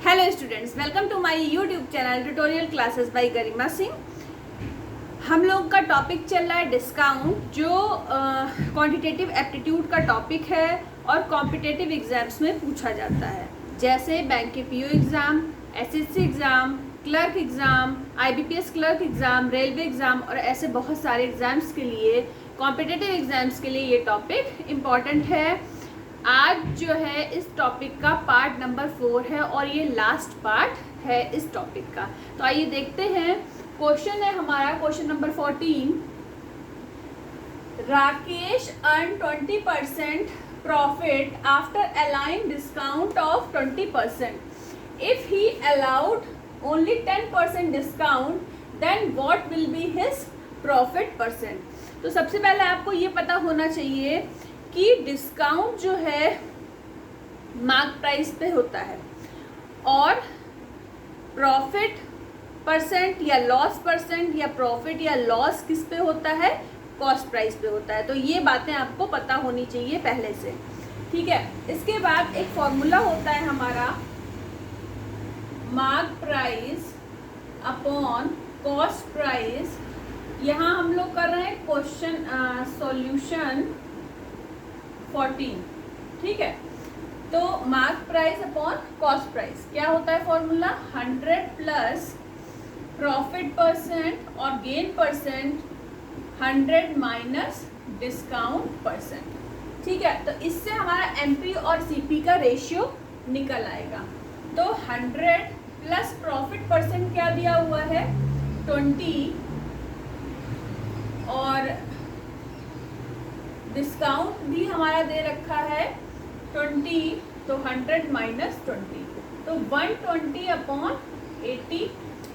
Hello students, welcome to my YouTube channel tutorial classes by Garima Singh. हम लोग का topic चल रहा है डिस्काउंट, जो क्वांटिटेटिव एप्टीट्यूड का टॉपिक है और कॉम्पिटिटिव एग्जाम्स में पूछा जाता है, जैसे बैंक के PO exam, SSC exam, clerk exam, IBPS clerk exam, railway exam और ऐसे बहुत सारे एग्ज़ाम्स के लिए, कॉम्पिटिटिव एग्ज़ाम्स के लिए ये टॉपिक इम्पॉर्टेंट है। आज जो है इस टॉपिक का पार्ट नंबर 4 है और ये लास्ट पार्ट है इस टॉपिक का। तो आइए देखते हैं। क्वेश्चन है हमारा question number 14। Rakesh earn 20% profit after allowing discount of 20%। If he allowed only 10% discount, then what will be his profit percent. तो सबसे पहले आपको ये पता होना चाहिए कि डिस्काउंट जो है मार्क प्राइस पे होता है और प्रॉफिट परसेंट या लॉस परसेंट या प्रॉफिट या लॉस किस पे होता है, कॉस्ट प्राइस पे होता है। तो ये बातें आपको पता होनी चाहिए पहले से, ठीक है। इसके बाद एक फॉर्मूला होता है हमारा, mark price upon cost price. यहाँ हम लोग कर रहे हैं क्वेश्चन सॉल्यूशन 14, ठीक है। तो mark price upon cost price क्या होता है फॉर्मूला, 100 प्लस प्रॉफिट परसेंट और gain percent 100 minus discount percent, ठीक है। तो इससे हमारा एमपी और सीपी का रेशियो निकल आएगा। तो 100 प्लस प्रॉफिट परसेंट क्या दिया हुआ है 20 और डिस्काउंट भी हमारा दे रखा है 20, तो 100 माइनस 20, तो 120 अपॉन 80।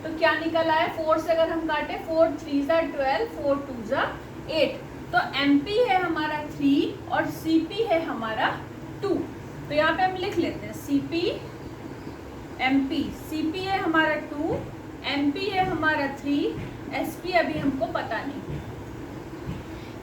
तो क्या निकल आया, 4 से अगर हम काटे 4 3 ज़ा 12, 4 2 ज़ा 8। तो एमपी है हमारा 3 और सीपी है हमारा 2। तो यहाँ पे हम लिख लेते हैं सीपी एमपी। सीपी है हमारा 2, एमपी है हमारा 3, एसपी अभी हमको पता नहीं।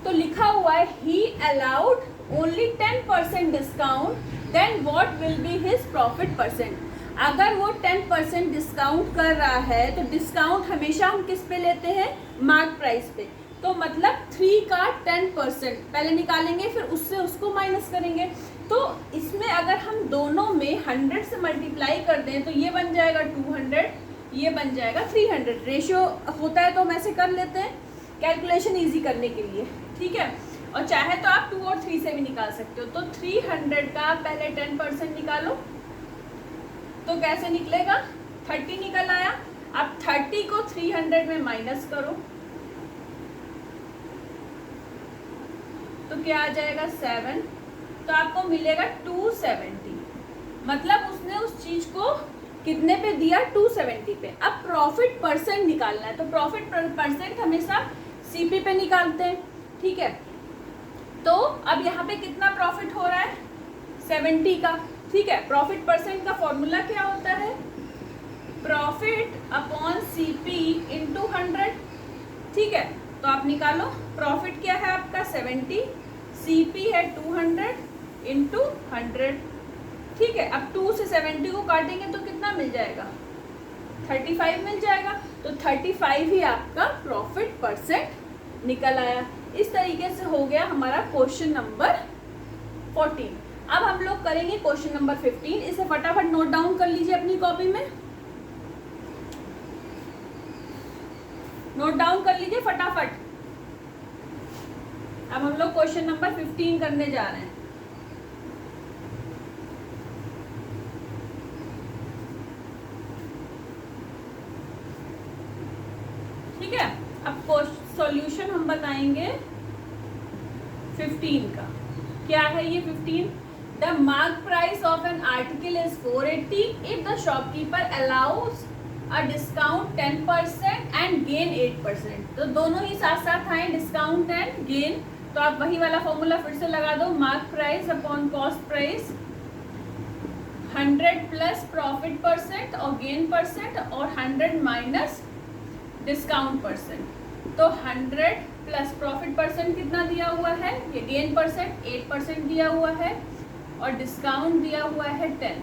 तो लिखा हुआ है ही allowed only 10% discount, then what will be his profit percent. अगर वो 10% डिस्काउंट कर रहा है तो डिस्काउंट हमेशा हम किस पे लेते हैं, मार्क प्राइस पे। तो मतलब 3 का 10% पहले निकालेंगे, फिर उससे उसको माइनस करेंगे। तो इसमें अगर हम दोनों में 100 से मल्टीप्लाई कर दें तो ये बन जाएगा 200, ये बन जाएगा 300। रेशियो होता है तो हम ऐसे कर लेते हैं कैलकुलेशन ईजी करने के लिए, ठीक है। और चाहे तो आप 2 और 3 से भी निकाल सकते हो। तो 300 का पहले 10% निकालो, तो कैसे निकलेगा, 30 निकल आया। अब 30 को 300 में माइनस करो तो क्या आ जाएगा 7, तो आपको मिलेगा 270। मतलब उसने उस चीज को कितने पे दिया, 270 पे। अब प्रॉफिट परसेंट निकालना है, तो प्रॉफिट परसेंट हमेशा सीपी पे निकालते हैं, ठीक है। तो अब यहाँ पे कितना प्रॉफिट हो रहा है 70 का, ठीक है। प्रॉफिट परसेंट का फॉर्मूला क्या होता है, प्रॉफिट अपॉन सीपी इंटू 100, ठीक है। तो आप निकालो, प्रॉफिट क्या है आपका 70, सीपी है 200 इंटू 100, ठीक है। अब 2 से 70 को काटेंगे तो कितना मिल जाएगा, 35 मिल जाएगा। तो 35 ही आपका प्रॉफिट परसेंट निकल आया। इस तरीके से हो गया हमारा क्वेश्चन नंबर 14। अब हम लोग करेंगे क्वेश्चन नंबर 15। इसे फटाफट नोट डाउन कर लीजिए अपनी कॉपी में, नोट डाउन कर लीजिए फटाफट। अब हम लोग क्वेश्चन नंबर 15 करने जा रहे हैं। ठीक है, अब सॉल्यूशन हम बताएंगे 15 का। क्या है ये 15, the mark price of an article is 480 if the shopkeeper allows a discount 10% and gain 8%। तो दोनों ही साथ साथ आए, डिस्काउंट एंड गेन। तो आप वही वाला फॉर्मूला फिर से लगा दो, mark price upon cost price 100 plus profit percent और गेन परसेंट और 100 माइनस डिस्काउंट परसेंट। तो 100 प्लस प्रॉफिट परसेंट कितना दिया हुआ है, ये गेन परसेंट 8% दिया हुआ है और डिस्काउंट दिया हुआ है 10।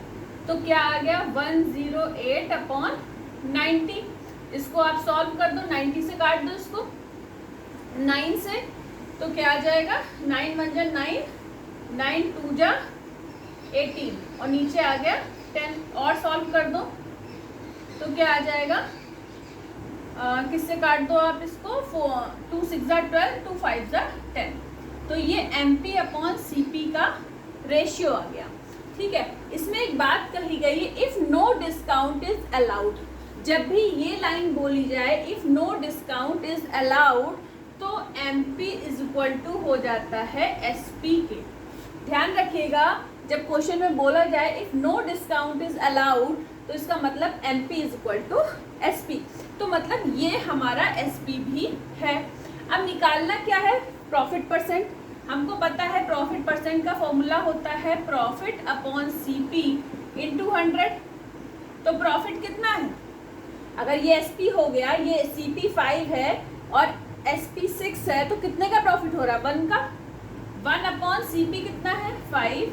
तो क्या आ गया 108/90। इसको आप सॉल्व कर दो, 90 से काट दो इसको 9 से, तो क्या आ जाएगा 9 1 जा 9, 9 2 जा 18 और नीचे आ गया 10। और सॉल्व कर दो तो क्या आ जाएगा, किससे काट दो आप इसको, 2 6 जा 12, 2 5 जा 10। तो ये MP/CP का रेशियो आ गया। ठीक है, इसमें एक बात कही गई है, if no discount is allowed. जब भी ये लाइन बोली जाए if no discount is allowed, तो MP इज इक्वल टू हो जाता है SP के। ध्यान रखिएगा, जब क्वेश्चन में बोला जाए if no discount is allowed, तो इसका मतलब MP is equal to SP। तो मतलब ये हमारा SP भी है। अब निकालना क्या है, प्रॉफिट परसेंट। हमको पता है प्रॉफिट परसेंट का फॉर्मूला होता है प्रॉफिट/CP × 100। तो प्रॉफिट कितना है, अगर ये SP हो गया, ये CP 5 है और SP 6 है, तो कितने का प्रॉफिट हो रहा है, 1 का। 1/CP कितना है, 5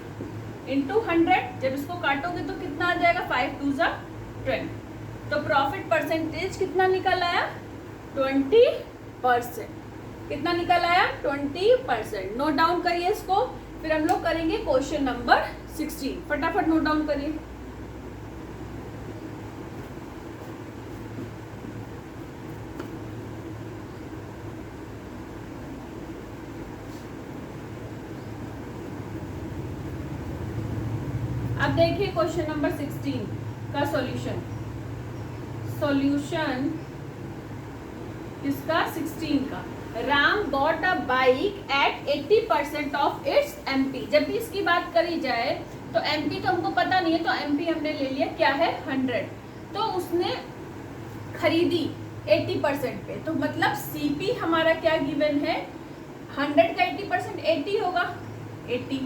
× 100। जब इसको काटोगे तो कितना आ जाएगा, 5 2 जा 20। तो प्रॉफिट परसेंटेज कितना निकल आया, 20%। कितना निकल आया, 20%। नोट डाउन करिए इसको, फिर हम लोग करेंगे क्वेश्चन नंबर 16। फटाफट नोट डाउन करिए। अब देखिए क्वेश्चन नंबर 16 का सॉल्यूशन। सॉल्यूशन इसका 16 का, Ram got a bike at 80% of its MP। जब भी इसकी बात करी जाए तो MP तो हमको पता नहीं है, तो MP हमने ले लिया, क्या है 100। तो उसने खरीदी 80% पे, तो मतलब CP हमारा क्या गिवन है, 100 का 80% 80 होगा, 80।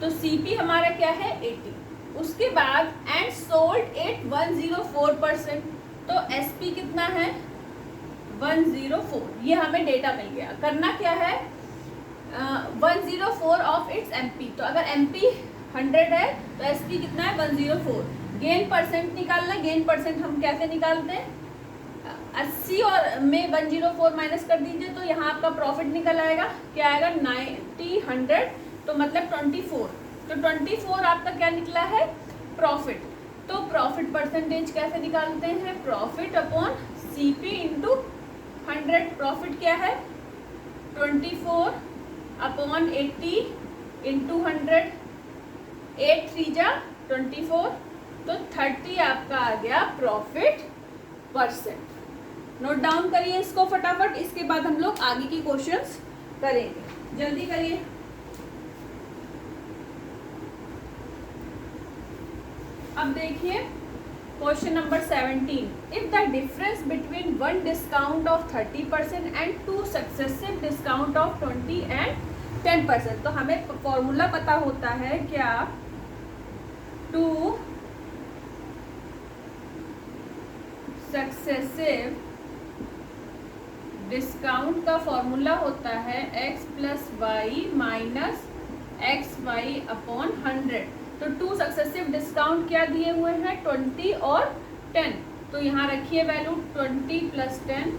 तो CP हमारा क्या है 80। उसके बाद एंड सोल्ड एट 104%, तो SP कितना है 104। ये हमें डेटा मिल गया। करना क्या है, 104 ऑफ इट्स MP। तो अगर MP 100 है तो SP कितना है 104। गेन परसेंट निकालना, गेन परसेंट हम कैसे निकालते हैं, 80 और में 104 माइनस कर दीजिए, तो यहाँ आपका प्रॉफिट निकल आएगा, क्या आएगा 90 100, तो मतलब 24। तो 24 आपका क्या निकला है, प्रॉफिट। तो प्रॉफिट परसेंटेज कैसे निकालते हैं, प्रॉफिट/CP × 100। प्रॉफिट क्या है 24/80 × 100, 8 3 जा 24, तो 30 आपका आ गया प्रॉफिट परसेंट। नोट डाउन करिए इसको फटाफट, इसके बाद हम लोग आगे की क्वेश्चंस करेंगे। जल्दी करिए। अब देखिए question number 17। If the difference between one discount of 30% and 2 successive discount of 20 and 10%। तो हमें फॉर्मूला पता होता है क्या, 2 सक्सेसिव डिस्काउंट का फॉर्मूला होता है x + y - xy/100। तो 2 सक्सेसिव डिस्काउंट क्या दिए हुए हैं, 20 और 10। तो यहाँ रखिए वैल्यू 20 + 10,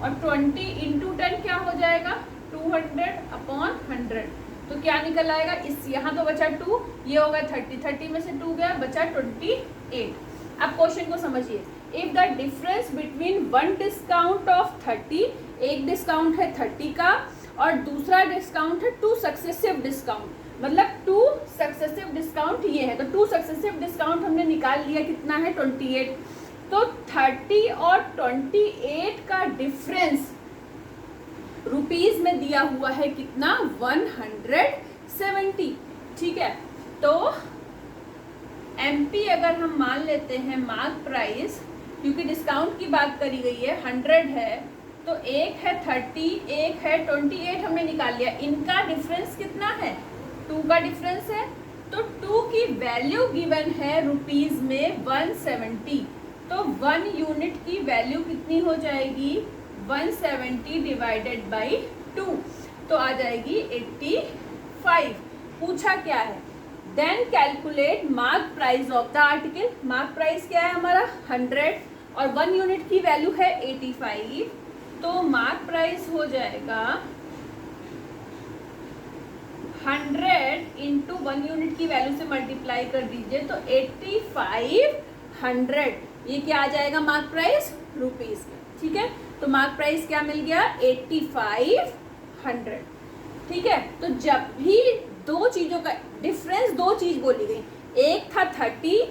और 20 × 10 क्या हो जाएगा 200/100। तो क्या निकल आएगा, इस यहाँ तो बचा 2, ये हो गया 30, 30 में से 2 गया, बचा 28। अब क्वेश्चन को समझिए। If the difference between one discount of 30, एक डिस्काउंट है 30 का और दूसरा डिस्काउंट है 2 सक्सेसिव डिस्काउंट, मतलब 2 सक्सेसिव डिस्काउंट ये है। तो 2 सक्सेसिव डिस्काउंट हमने निकाल लिया, कितना है 28। तो 30 और 28 का डिफरेंस रुपीज में दिया हुआ है कितना, 170। ठीक है, तो MP अगर हम मान लेते हैं मार्क प्राइस, क्योंकि डिस्काउंट की बात करी गई है, 100 है, तो एक है 30, एक है 28 हमने निकाल लिया। इनका डिफरेंस कितना है, 2 का डिफरेंस है। तो 2 की वैल्यू गिवन है रुपीज में 170। तो 1 यूनिट की वैल्यू कितनी हो जाएगी, 170 / 2, तो आ जाएगी 85। पूछा क्या है, then calculate mark price of the article. Mark price क्या है हमारा 100 और 1 यूनिट की वैल्यू है 85, तो मार्क प्राइस हो जाएगा 100 इंटू 1 यूनिट की वैल्यू से मल्टीप्लाई कर दीजिए तो 8500, ये क्या आ जाएगा मार्क प्राइस रुपीज में। ठीक है, तो मार्क प्राइस क्या मिल गया 8500। ठीक है, तो जब भी दो चीजों का डिफरेंस, दो चीज बोली गई, एक था 30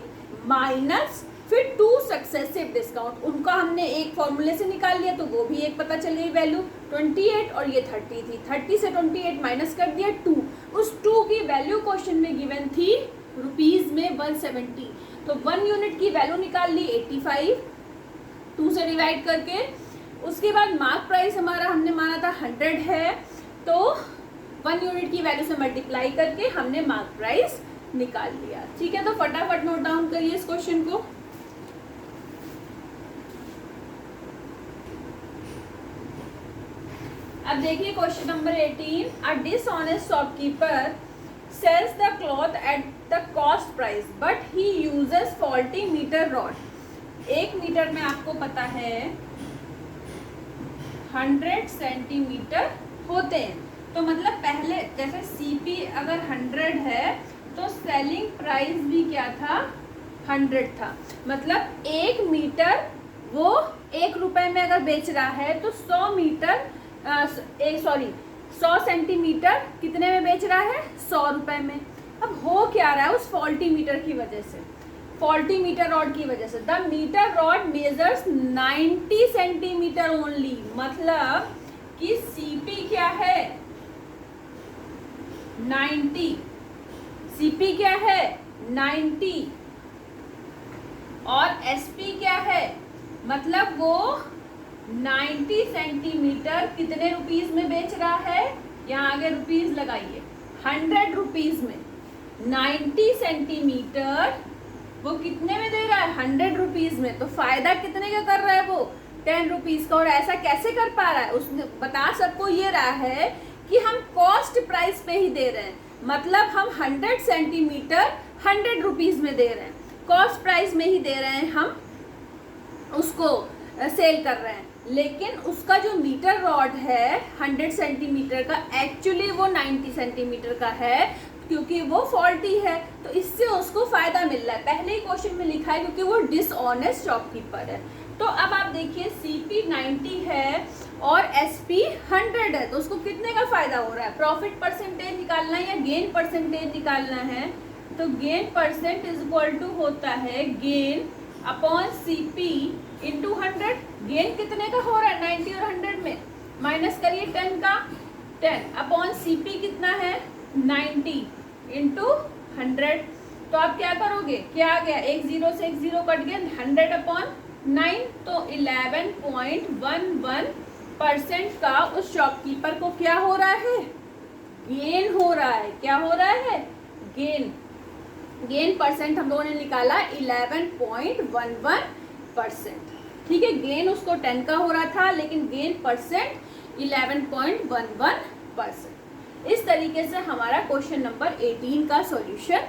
माइनस फिर 2 सक्सेसिव डिस्काउंट, उनका हमने एक फॉर्मूले से निकाल लिया तो वो भी एक पता चल गई वैल्यू 28 और ये 30 थी। 30 से 28 माइनस कर दिया 2, उस 2 की वैल्यू क्वेश्चन में गिवन थी रुपीज में 170, तो 1 यूनिट की वैल्यू निकाल ली 85 2 से डिवाइड करके। उसके बाद मार्क प्राइस हमारा हमने माना था 100 है, तो 1 यूनिट की वैल्यू से मल्टीप्लाई करके हमने मार्क प्राइस निकाल लिया। ठीक है, तो फटाफट नोट डाउन करिए इस क्वेश्चन को। अब देखिए question number 18, a dishonest shopkeeper sells the cloth at the cost price but he uses faulty meter rod. 1 meter में आपको पता है 100 सेंटीमीटर होते हैं, तो मतलब पहले जैसे सीपी अगर 100 है तो सेलिंग प्राइस भी क्या था 100 था, मतलब 1 मीटर वो 1 रुपए में अगर बेच रहा है तो 100 मीटर 100 सेंटीमीटर कितने में बेच रहा है 100 रुपए में। अब हो क्या रहा है उस फॉल्टी मीटर की वजह से, फॉल्टी मीटर रॉड की वजह से, the meter rod measures 90 centimeter only, मतलब कि सीपी क्या है 90, सीपी क्या है 90 और एसपी क्या है, मतलब वो 90 सेंटीमीटर कितने रुपीस में बेच रहा है, यहाँ आगे रुपीस लगाइए 100 रुपीस में। 90 सेंटीमीटर वो कितने में दे रहा है 100 रुपीस में, तो फायदा कितने का कर रहा है वो 10 रुपीस का। और ऐसा कैसे कर पा रहा है, उसने बता सबको ये रहा है कि हम कॉस्ट प्राइस पे ही दे रहे हैं, मतलब हम 100 सेंटीमीटर 100 रुपीस में दे रहे हैं, कॉस्ट प्राइस में ही दे रहे हैं, हम उसको सेल कर रहे हैं। लेकिन उसका जो मीटर रॉड है 100 सेंटीमीटर का एक्चुअली वो 90 सेंटीमीटर का है, क्योंकि वो फॉल्टी है, तो इससे उसको फायदा मिल रहा है। पहले ही क्वेश्चन में लिखा है क्योंकि वो डिसऑनेस्ट शॉपकीपर है। तो अब आप देखिए सीपी 90 है और एसपी 100 है, तो उसको कितने का फायदा हो रहा है, प्रॉफिट परसेंटेज निकालना है या गेन परसेंटेज निकालना है, तो gain percent is equal to होता है gain upon CP into 100। Gain कितने का हो रहा है 90 और 100 में, माइनस करिए 10 का, 10 अपॉन सीपी कितना है 90 इंटू 100। तो आप क्या करोगे, क्या आ गया, एक जीरो से एक जीरो कट गया, 100 अपॉन 9, तो 11.11% का उस शॉपकीपर को क्या हो रहा है, गेन हो रहा है। क्या हो रहा है, गेन। गेन परसेंट हम लोगों ने निकाला 11.11%। ठीक है, गेन उसको 10 का हो रहा था, लेकिन गेन परसेंट 11.11%। इस तरीके से हमारा क्वेश्चन नंबर 18 का सॉल्यूशन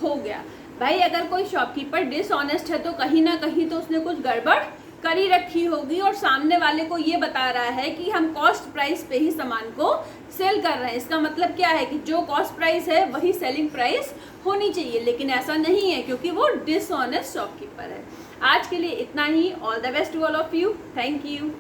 हो गया। भाई अगर कोई शॉपकीपर डिसऑनेस्ट है तो कहीं ना कहीं तो उसने कुछ गड़बड़ करी रखी होगी और सामने वाले को ये बता रहा है कि हम कॉस्ट प्राइस पे ही सामान को सेल कर रहे हैं। इसका मतलब क्या है कि जो कॉस्ट प्राइस है वही सेलिंग प्राइस होनी चाहिए, लेकिन ऐसा नहीं है क्योंकि वो डिसऑनेस्ट शॉपकीपर है। आज के लिए इतना ही। All the best to all of you. Thank you.